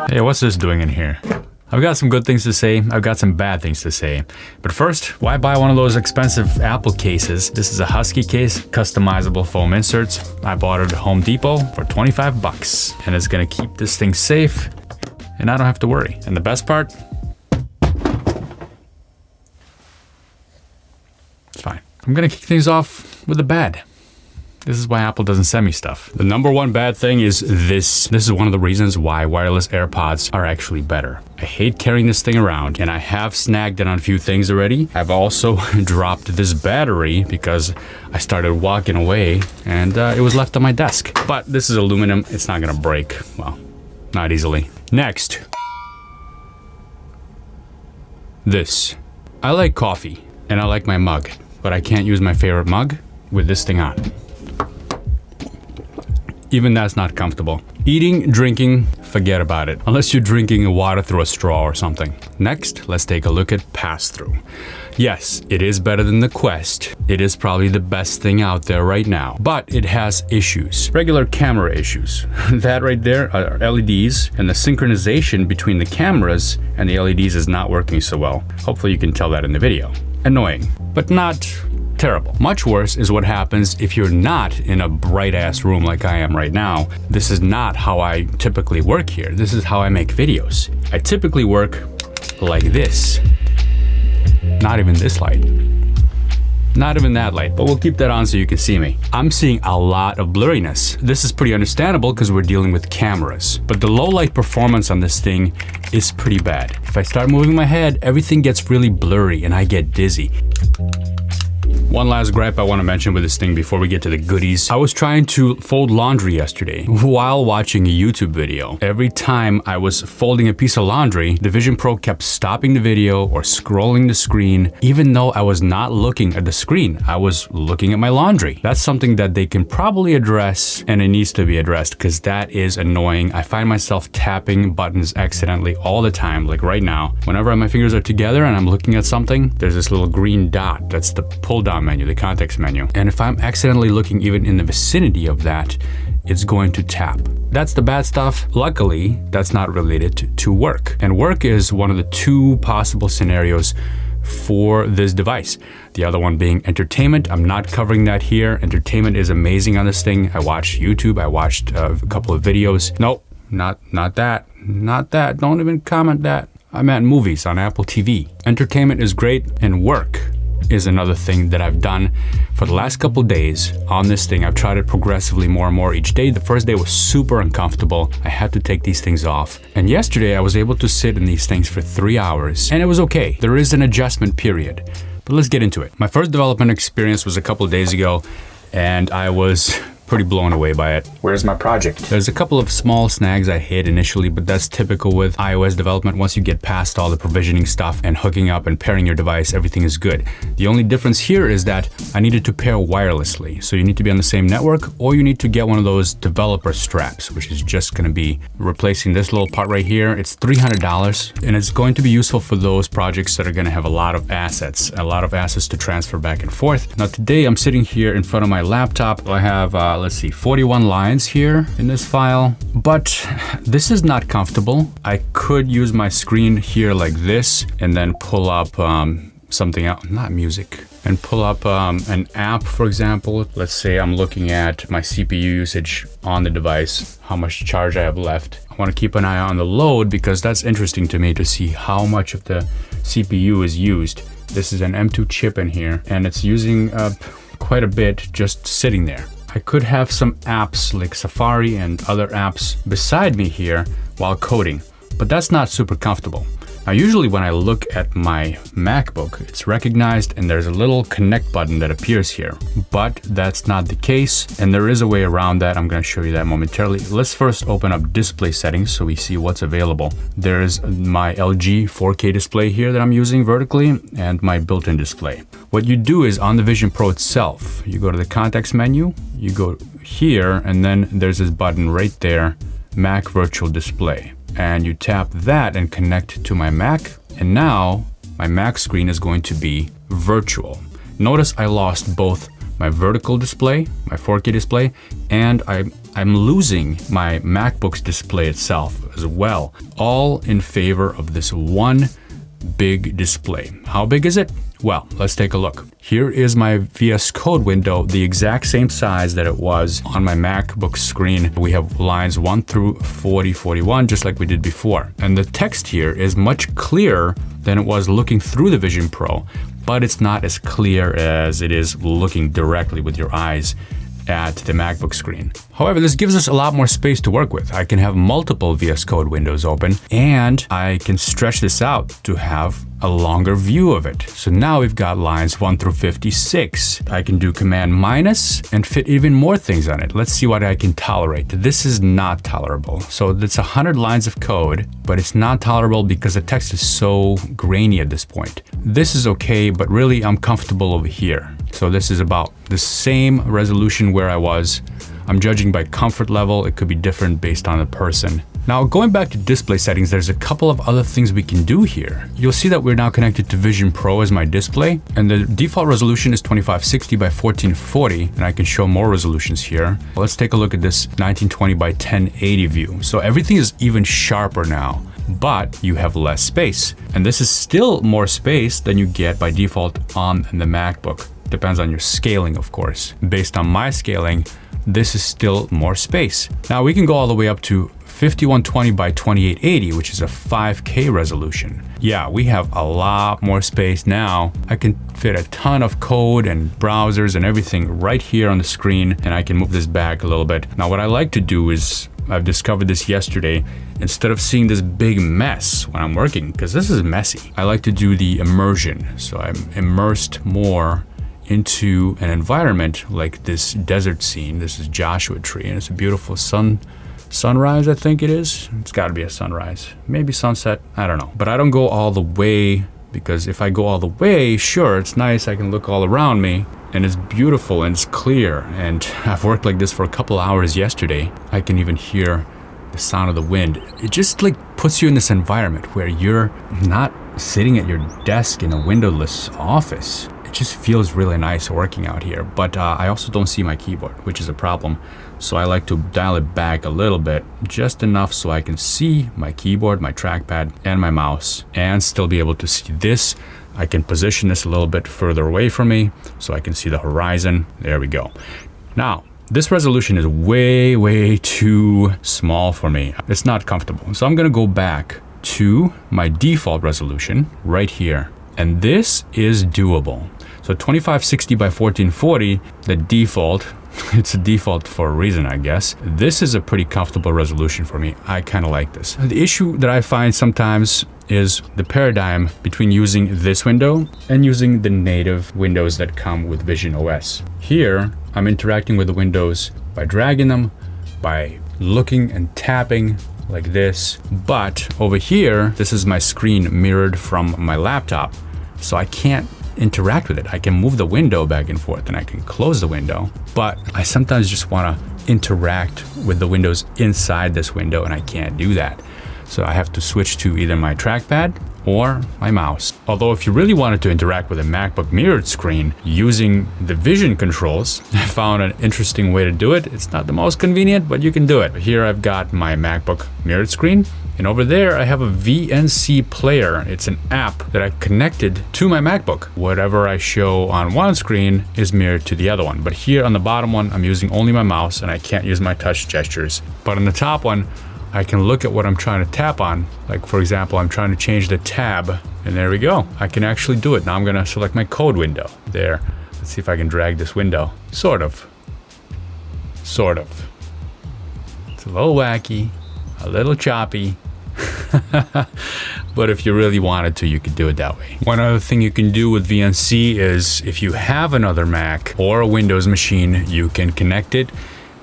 Hey, what's this doing in here? I've got some good things to say, I've got some bad things to say. But first, why buy one of those expensive Apple cases? This is a Husky case, customizable foam inserts. I bought it at Home Depot for 25 bucks. And it's gonna keep this thing safe, and I don't have to worry. And the best part? It's fine. I'm gonna kick things off with the bad. This is why Apple doesn't send me stuff. The number one bad thing is this. This is one of the reasons why wireless AirPods are actually better. I hate carrying this thing around, and I have snagged it on a few things already. I've also dropped this battery because I started walking away and it was left on my desk. But this is aluminum, it's not gonna break. Well, not easily. Next. This. I like coffee and I like my mug, but I can't use my favorite mug with this thing on. Even that's not comfortable. Eating, drinking, forget about it. Unless you're drinking water through a straw or something. Next, let's take a look at pass-through. Yes, it is better than the Quest. It is probably the best thing out there right now, but it has issues. Regular camera issues. That right there are LEDs, and the synchronization between the cameras and the LEDs is not working so well. Hopefully you can tell that in the video. Annoying, but not terrible. Much worse is what happens if you're not in a bright ass room like I am right now. This is not how I typically work here. This is how I make videos. I typically work like this. Not even this light. Not even that light, but we'll keep that on so you can see me. I'm seeing a lot of blurriness. This is pretty understandable because we're dealing with cameras, but the low light performance on this thing is pretty bad. If I start moving my head, everything gets really blurry and I get dizzy. One last gripe I want to mention with this thing before we get to the goodies. I was trying to fold laundry yesterday while watching a YouTube video. Every time I was folding a piece of laundry, the Vision Pro kept stopping the video or scrolling the screen, even though I was not looking at the screen. I was looking at my laundry. That's something that they can probably address, and it needs to be addressed because that is annoying. I find myself tapping buttons accidentally all the time, like right now. Whenever my fingers are together and I'm looking at something, there's this little green dot. That's the pull down menu, the context menu. And if I'm accidentally looking even in the vicinity of that, it's going to tap. That's the bad stuff. Luckily, that's not related to work. And work is one of the two possible scenarios for this device. The other one being entertainment. I'm not covering that here. Entertainment is amazing on this thing. I watched YouTube, I watched a couple of videos. Nope, not that, not that. Don't even comment that. I meant movies on Apple TV. Entertainment is great, and work is another thing that I've done for the last couple days on this thing. I've tried it progressively more and more each day. The first day was super uncomfortable. I had to take these things off. And yesterday I was able to sit in these things for 3 hours and it was okay. There is an adjustment period, but let's get into it. My first development experience was a couple of days ago and I was pretty blown away by it. Where's my project? There's a couple of small snags I hit initially, but that's typical with iOS development. Once you get past all the provisioning stuff and hooking up and pairing your device, everything is good. The only difference here is that I needed to pair wirelessly. So you need to be on the same network or you need to get one of those developer straps, which is just gonna be replacing this little part right here. It's $300 and it's going to be useful for those projects that are gonna have a lot of assets to transfer back and forth. Now today I'm sitting here in front of my laptop. I have, let's see, 41 lines here in this file, but this is not comfortable. I could use my screen here like this and then pull up something else, not music, and pull up an app, for example. Let's say I'm looking at my CPU usage on the device, how much charge I have left. I want to keep an eye on the load because that's interesting to me to see how much of the CPU is used. This is an M2 chip in here and it's using quite a bit just sitting there. I could have some apps like Safari and other apps beside me here while coding, but that's not super comfortable. Now, usually when I look at my MacBook, it's recognized and there's a little connect button that appears here, but that's not the case. And there is a way around that. I'm going to show you that momentarily. Let's first open up display settings so we see what's available. There's my LG 4K display here that I'm using vertically and my built-in display. What you do is on the Vision Pro itself, you go to the context menu, you go here, and then there's this button right there, Mac Virtual Display. And you tap that and connect to my Mac. And now my Mac screen is going to be virtual. Notice I lost both my vertical display, my 4K display, and I I'm losing my MacBook's display itself as well, all in favor of this one big display. How big is it? Well, let's take a look. Here is my VS Code window, the exact same size that it was on my MacBook screen. We have lines 1 through 40, 41, just like we did before. And the text here is much clearer than it was looking through the Vision Pro, but it's not as clear as it is looking directly with your eyes at the MacBook screen. However, this gives us a lot more space to work with. I can have multiple VS Code windows open, and I can stretch this out to have a longer view of it. So now we've got lines 1 through 56. I can do Command minus and fit even more things on it. Let's see what I can tolerate. This is not tolerable. So it's 100 lines of code, but it's not tolerable because the text is so grainy at this point. This is okay, but really I'm comfortable over here. So this is about the same resolution where I was. I'm judging by comfort level. It could be different based on the person. Now, going back to display settings, there's a couple of other things we can do here. You'll see that we're now connected to Vision Pro as my display, and the default resolution is 2560 by 1440, and I can show more resolutions here. Let's take a look at this 1920 by 1080 view. So everything is even sharper now, but you have less space. And this is still more space than you get by default on the MacBook. Depends on your scaling, of course. Based on my scaling, this is still more space. Now we can go all the way up to 5120 by 2880, which is a 5K resolution. Yeah, we have a lot more space now. I can fit a ton of code and browsers and everything right here on the screen, and I can move this back a little bit. Now what I like to do is, I've discovered this yesterday, instead of seeing this big mess when I'm working, because this is messy, I like to do the immersion. So I'm immersed more into an environment like this desert scene. This is Joshua Tree, and it's a beautiful sunrise, I think it is. It's got to be a sunrise, maybe sunset, I don't know. But I don't go all the way, because if I go all the way, sure, it's nice, I can look all around me, and it's beautiful and it's clear. And I've worked like this for a couple hours yesterday. I can even hear the sound of the wind. It just like puts you in this environment where you're not sitting at your desk in a windowless office. It just feels really nice working out here, but I also don't see my keyboard, which is a problem. So I like to dial it back a little bit, just enough so I can see my keyboard, my trackpad, and my mouse, and still be able to see this. I can position this a little bit further away from me so I can see the horizon. There we go. Now, this resolution is way too small for me. It's not comfortable. So I'm gonna go back to my default resolution right here. And this is doable. So 2560 by 1440, the default, it's a default for a reason, I guess. This is a pretty comfortable resolution for me. I kind of like this. The issue that I find sometimes is the paradigm between using this window and using the native windows that come with Vision OS. Here, I'm interacting with the windows by dragging them, by looking and tapping like this. But over here, this is my screen mirrored from my laptop. So I can't interact with it. I can move the window back and forth and I can close the window, but I sometimes just want to interact with the windows inside this window, and I can't do that. So I have to switch to either my trackpad or my mouse. Although if you really wanted to interact with a MacBook mirrored screen using the Vision controls, I found an interesting way to do it. It's not the most convenient, but you can do it. Here I've got my MacBook mirrored screen, and over there I have a VNC player. It's an app that I connected to my MacBook. Whatever I show on one screen is mirrored to the other one. But here on the bottom one, I'm using only my mouse and I can't use my touch gestures. But on the top one, I can look at what I'm trying to tap on. Like for example, I'm trying to change the tab, and there we go. I can actually do it. Now I'm gonna select my code window there. Let's see if I can drag this window. Sort of. It's a little wacky, a little choppy. But if you really wanted to, you could do it that way. One other thing you can do with VNC is if you have another Mac or a Windows machine, you can connect it,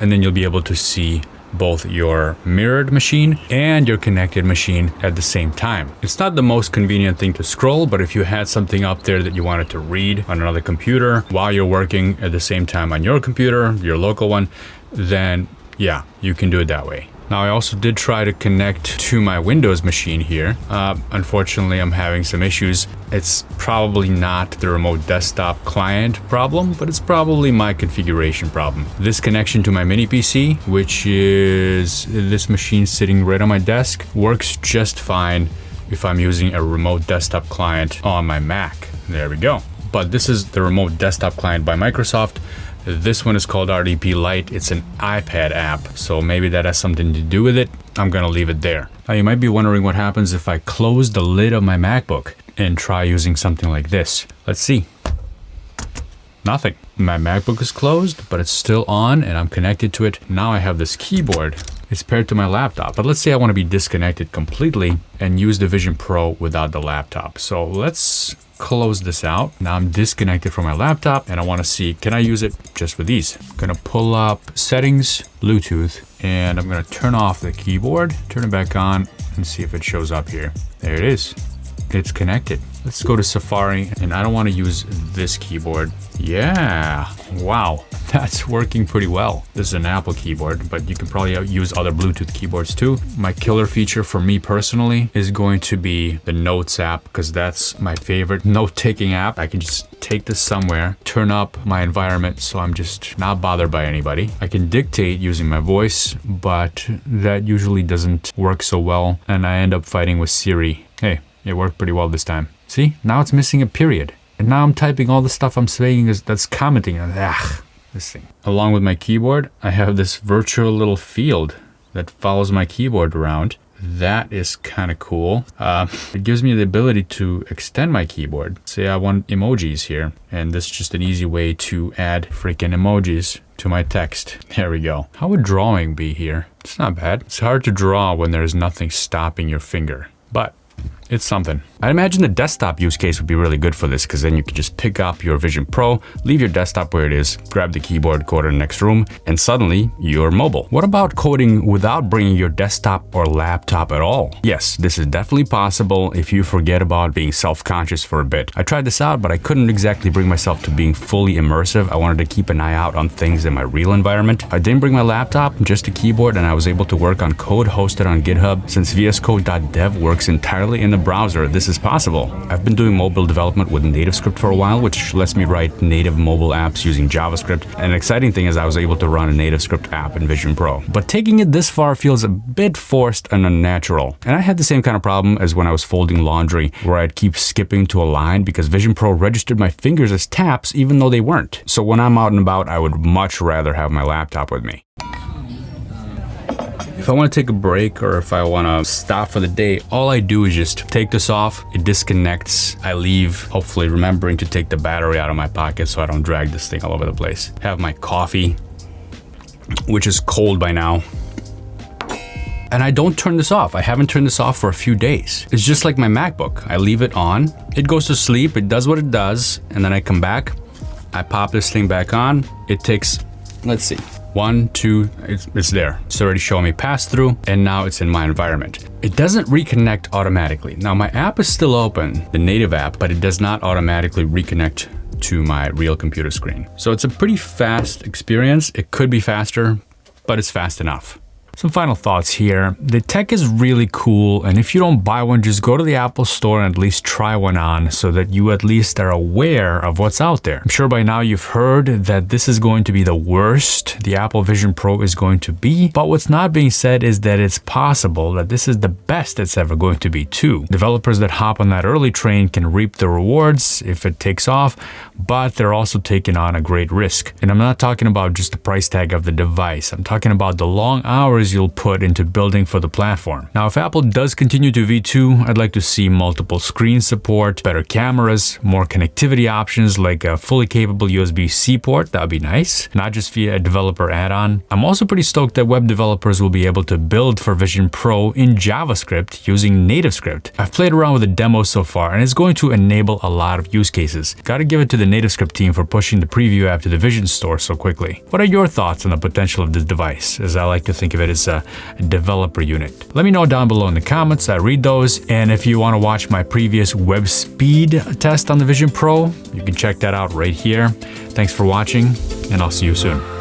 and then you'll be able to see both your mirrored machine and your connected machine at the same time. It's not the most convenient thing to scroll, but if you had something up there that you wanted to read on another computer while you're working at the same time on your computer, your local one, then yeah, you can do it that way. Now I also did try to connect to my Windows machine here. Unfortunately, I'm having some issues. It's probably not the remote desktop client problem, but it's probably my configuration problem. This connection to my mini PC, which is this machine sitting right on my desk, works just fine if I'm using a remote desktop client on my Mac. There we go. But this is the remote desktop client by Microsoft. This one is called RDP Lite. It's an iPad app, so maybe that has something to do with it. I'm gonna leave it there. Now you might be wondering what happens if I close the lid of my MacBook and try using something like this. Let's see. Nothing. My MacBook is closed, but it's still on and I'm connected to it. Now I have this keyboard. It's paired to my laptop. But let's say I want to be disconnected completely and use the Vision Pro without the laptop. So let's close this out. Now I'm disconnected from my laptop and I want to see, can I use it just with these? I'm going to pull up settings, Bluetooth, and I'm going to turn off the keyboard, turn it back on and see if it shows up here. There it is. It's connected. Let's go to Safari, and I don't want to use this keyboard. Yeah, wow, that's working pretty well. This is an Apple keyboard, but you can probably use other Bluetooth keyboards too. My killer feature for me personally is going to be the Notes app, because that's my favorite note-taking app. I can just take this somewhere, turn up my environment so I'm just not bothered by anybody. I can dictate using my voice, but that usually doesn't work so well, and I end up fighting with Siri. Hey, it worked pretty well this time. See, now it's missing a period. And now I'm typing all the stuff I'm saying that's commenting on this thing. Along with my keyboard, I have this virtual little field that follows my keyboard around. That is kind of cool. It gives me the ability to extend my keyboard. Say I want emojis here, and this is just an easy way to add freaking emojis to my text. There we go. How would drawing be here? It's not bad. It's hard to draw when there's nothing stopping your finger, but it's something. I imagine the desktop use case would be really good for this, because then you could just pick up your Vision Pro, leave your desktop where it is, grab the keyboard, go to the next room, and suddenly you're mobile. What about coding without bringing your desktop or laptop at all? Yes, this is definitely possible if you forget about being self-conscious for a bit. I tried this out, but I couldn't exactly bring myself to being fully immersive. I wanted to keep an eye out on things in my real environment. I didn't bring my laptop, just a keyboard, and I was able to work on code hosted on GitHub. Since VSCode.dev works entirely in the browser, this is possible. I've been doing mobile development with NativeScript for a while, which lets me write native mobile apps using JavaScript. And an exciting thing is I was able to run a NativeScript app in Vision Pro. But taking it this far feels a bit forced and unnatural. And I had the same kind of problem as when I was folding laundry, where I'd keep skipping to a line because Vision Pro registered my fingers as taps even though they weren't. So when I'm out and about, I would much rather have my laptop with me. If I want to take a break or if I want to stop for the day, all I do is just take this off. It disconnects. I leave, hopefully remembering to take the battery out of my pocket so I don't drag this thing all over the place. Have my coffee, which is cold by now. And I don't turn this off. I haven't turned this off for a few days. It's just like my MacBook. I leave it on, it goes to sleep, it does what it does, and then I come back, I pop this thing back on. It takes, let's see, 1, 2, it's there. It's already showing me pass through, and now it's in my environment. It doesn't reconnect automatically. Now my app is still open, the native app, but it does not automatically reconnect to my real computer screen. So it's a pretty fast experience. It could be faster, but it's fast enough. Some final thoughts here. The tech is really cool, and if you don't buy one, just go to the Apple Store and at least try one on so that you at least are aware of what's out there. I'm sure by now you've heard that this is going to be the worst the Apple Vision Pro is going to be, but what's not being said is that it's possible that this is the best it's ever going to be too. Developers that hop on that early train can reap the rewards if it takes off, but they're also taking on a great risk. And I'm not talking about just the price tag of the device. I'm talking about the long hours you'll put into building for the platform. Now, if Apple does continue to V2, I'd like to see multiple screen support, better cameras, more connectivity options like a fully capable USB-C port. That would be nice, not just via a developer add-on. I'm also pretty stoked that web developers will be able to build for Vision Pro in JavaScript using NativeScript. I've played around with the demo so far, and it's going to enable a lot of use cases. Gotta give it to the NativeScript team for pushing the preview app to the Vision Store so quickly. What are your thoughts on the potential of this device, as I like to think of it as a developer unit? Let me know down below in the comments. I read those, and if you want to watch my previous web speed test on the Vision Pro, you can check that out right here. Thanks for watching, and I'll see you soon.